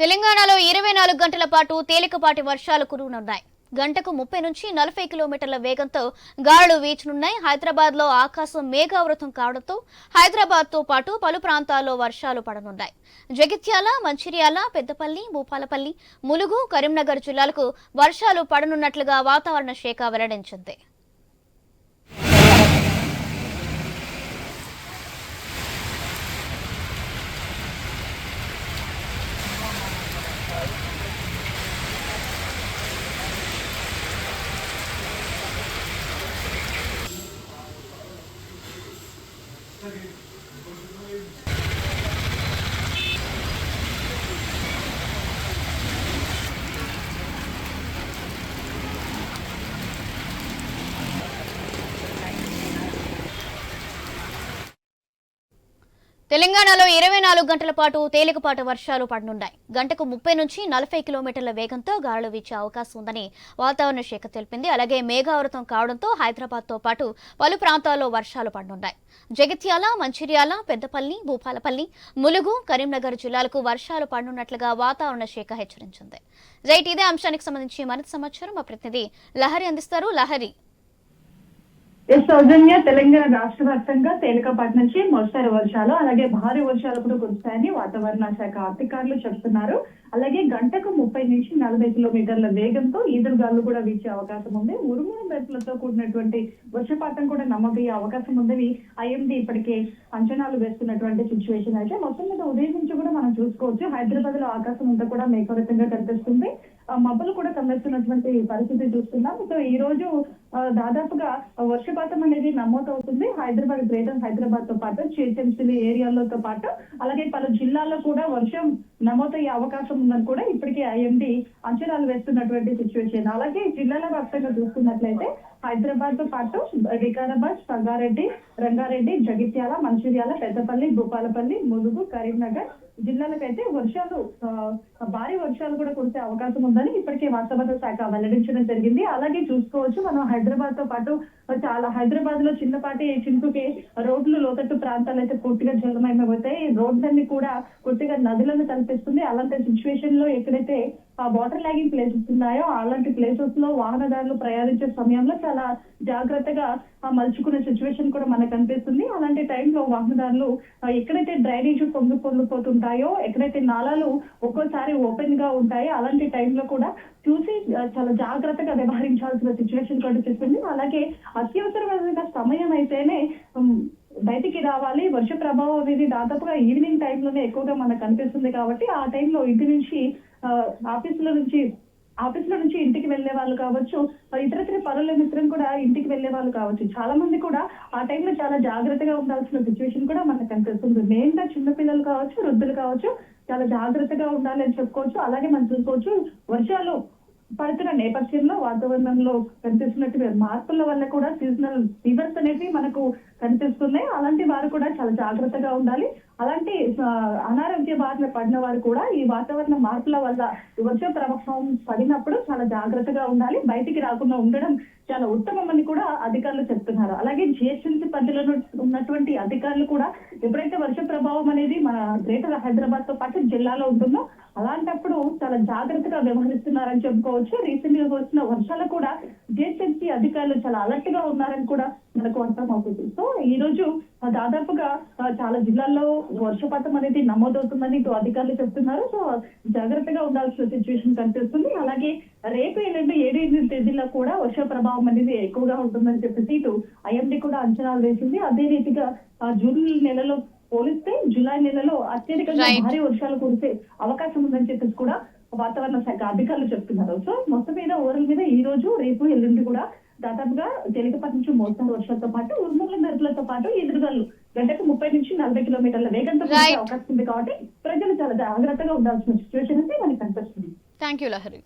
తెలంగాణలో 24 గంటల పాటు తేలికపాటి వర్షాలు కురవనున్నాయి. గంటకు 30 నుంచి 40 కిలోమీటర్ల వేగంతో గాలులు వీచనున్నాయి. హైదరాబాద్ లో ఆకాశం మేఘావృతం కావడంతో హైదరాబాద్ తో పాటు పలు ప్రాంతాల్లో వర్షాలు పడనున్నాయి. జగిత్యాల, మంచిర్యాల, పెద్దపల్లి, భూపాలపల్లి, ములుగు, కరీంనగర్ జిల్లాలకు వర్షాలు పడనున్నట్లుగా వాతావరణ శాఖ వెల్లడించింది. తెలంగాణలో 24 గంటల పాటు తేలికపాటి వర్షాలు పడనున్నాయి. గంటకు 30 నుంచి 40 కిలోమీటర్ల వేగంతో గాలులు వీచే అవకాశం ఉందని వాతావరణ శాఖ తెలిపింది. అలాగే మేఘావృతం కావడంతో హైదరాబాద్ తో పాటు పలు ప్రాంతాల్లో వర్షాలు పడనున్నాయి. జగిత్యాల, మంచిర్యాల, పెద్దపల్లి, భూపాలపల్లి, ములుగు, కరీంనగర్ జిల్లాలకు వర్షాలు పడనున్నట్లుగా వాతావరణ శాఖ హెచ్చరించింది. రైట్, ఇదే అంశానికి సంబంధించి మరింత సమాచారం మా ప్రతినిధి లహరి అందిస్తారు. లహరి, సౌజన్య, తెలంగాణ రాష్ట్ర వ్యాప్తంగా తేలికపాటి నుంచి మోస్తరు వర్షాలు అలాగే భారీ వర్షాలు కూడా కురుస్తాయని వాతావరణ శాఖ అధికారులు చెప్తున్నారు. అలాగే గంటకు 30 నుంచి 40 కిలోమీటర్ల వేగంతో ఈదురుగాలు కూడా వీచే అవకాశం ఉంది. ఉరుములు మెరుపులతో కూడినటువంటి వర్షపాతం కూడా నమోదయ్యే అవకాశం ఉందని ఐఎండీ ఇప్పటికే అంచనాలు వేస్తున్నటువంటి సిచ్యువేషన్ అయితే మొత్తం మీద ఉదయం నుంచి కూడా మనం చూసుకోవచ్చు. హైదరాబాద్ లో ఆకాశం అంతా కూడా మేఘావృతంగా కనిపిస్తుంది. మబ్బులు కూడా కనిపిస్తున్నటువంటి పరిస్థితి చూస్తున్నాం. సో ఈ రోజు దాదాపుగా వర్షపాతం అనేది నమోదవుతుంది. హైదరాబాద్, గ్రేటర్ హైదరాబాద్ తో పాటు జిహెచ్ఎంసీ ఏరియాలతో పాటు అలాగే పలు జిల్లాల్లో కూడా వర్షం నమోదయ్యే అవకాశం ఉందని కూడా ఇప్పటికే ఐఎండీ అంచనాలు వేస్తున్నటువంటి సిచ్యువేషన్. అలాగే జిల్లాల వ్యాప్తంగా చూసుకున్నట్లయితే హైదరాబాద్ తో పాటు వికారాబాద్, సంగారెడ్డి, రంగారెడ్డి, జగిత్యాల, మంచిర్యాల, పెద్దపల్లి, భూపాలపల్లి, ములుగు, కరీంనగర్ జిల్లాలకైతే వర్షాలు భారీ వర్షాలు కూడా కురిసే అవకాశం ఉందని ఇప్పటికే వాతావరణ శాఖ వెల్లడించడం జరిగింది. అలాగే చూసుకోవచ్చు మనం హైదరాబాద్ తో పాటు చాలా హైదరాబాద్ లో చిన్నపాటి చినుకుకి రోడ్లు లోతట్టు ప్రాంతాలు అయితే పూర్తిగా జలమయమవుతాయి. రోడ్లన్నీ కూడా పూర్తిగా నదులను కల్పిస్తుంది. అలాంటి సిచ్యువేషన్ లో ఎక్కడైతే ఆ వాటర్ లాగింగ్ ప్లేసెస్ ఉన్నాయో అలాంటి ప్లేసెస్ లో వాహనదారులు ప్రయాణించే సమయంలో చాలా జాగ్రత్తగా మలుచుకునే సిచ్యువేషన్ కూడా మనకు కనిపిస్తుంది. అలాంటి టైంలో వాహనదారులు ఎక్కడైతే డ్రైనేజ్ పొంగిపోతుంటాయో, ఎక్కడైతే నాలాలు ఒక్కోసారి ఓపెన్ గా ఉంటాయో అలాంటి టైంలో కూడా చూసి చాలా జాగ్రత్తగా వ్యవహరించాల్సిన సిచ్యువేషన్ కనిపిస్తుంది. అలాగే అత్యవసరమైన సమయం అయితేనే బయటికి రావాలి. వర్ష ప్రభావం అనేది దాదాపుగా ఈవినింగ్ టైంలోనే ఎక్కువగా మనకు కనిపిస్తుంది కాబట్టి ఆ టైంలో ఇంటి నుంచి ఆఫీసులో నుంచి ఇంటికి వెళ్లే వాళ్ళు కావచ్చు, ఇతరత్ర పనుల మిత్రం కూడా ఇంటికి వెళ్లే వాళ్ళు కావచ్చు. చాలా మంది కూడా ఆ టైంలో చాలా జాగ్రత్తగా ఉండాల్సిన సిచ్యువేషన్ కూడా మనకు కనిపిస్తుంది. మెయిన్ గా చిన్నపిల్లలు కావచ్చు, వృద్ధులు కావచ్చు, చాలా జాగ్రత్తగా ఉండాలి అని చెప్పుకోవచ్చు. అలాగే మనం చూసుకోవచ్చు వర్షాలు పడుతున్న నేపథ్యంలో వాతావరణంలో కనిపిస్తున్నట్టు మార్పుల వల్ల కూడా సీజనల్ ఫీవర్స్ అనేవి మనకు కనిపిస్తున్నాయి. అలాంటి వారు కూడా చాలా జాగ్రత్తగా ఉండాలి. అలాంటి అనారోగ్య బారిన పడిన వారు కూడా ఈ వాతావరణ మార్పుల వల్ల వర్ష ప్రభావం పడినప్పుడు చాలా జాగ్రత్తగా ఉండాలి. బయటికి రాకుండా ఉండడం చాలా ఉత్తమమని కూడా అధికారులు చెప్తున్నారు. అలాగే జిహెచ్ఎంసీ పరిధిలో ఉన్నటువంటి అధికారులు కూడా ఎప్పుడైతే వర్ష ప్రభావం అనేది మన గ్రేటర్ హైదరాబాద్ తో పాటు జిల్లాలో ఉంటుందో అలాంటప్పుడు చాలా జాగ్రత్తగా వ్యవహరిస్తున్నారని చెప్పుకోవచ్చు. రీసెంట్ గా వచ్చిన వర్షాలు కూడా జిహెచ్ఎంసీ అధికారులు చాలా అలర్ట్ గా ఉన్నారని కూడా మనకు అర్థమవుతుంది. సో ఈ రోజు దాదాపుగా చాలా జిల్లాల్లో వర్షపాతం అనేది నమోదవుతుందని ఇటు అధికారులు చెప్తున్నారు. సో జాగ్రత్తగా ఉండాల్సిన సిచ్యువేషన్ కనిపిస్తుంది. అలాగే రేపు 7 తేదీల్లో కూడా వర్ష ప్రభావం అనేది ఎక్కువగా ఉంటుందని చెప్పేసి ఇటు ఐఎండీ కూడా అంచనాలు వేసింది. అదే రీతిగా జూన్ నెలలో పోలిస్తే జూలై నెలలో అత్యధికంగా భారీ వర్షాలు కురిసే అవకాశం ఉందని చెప్పేసి కూడా వాతావరణ శాఖ అధికారులు చెప్తున్నారు. సో మొత్తం మీద ఓవరాల్ మీద ఈ రోజు, రేపు, ఎల్లుండి కూడా దాదాపుగా తేలికపాటి నుంచి మోస్తరు వర్షాలతో పాటు ఉరుముల మెరుపులతో పాటు ఎదురుగాలు గంటకు 30 నుంచి 40 కిలోమీటర్ల వేగంతో కురిసే అవకాశం ఉంది కాబట్టి ప్రజలు చాలా జాగ్రత్తగా ఉండాల్సిన సిచ్యువేషన్ అయితే మనకి కనిపిస్తుంది. Thank you Lahari.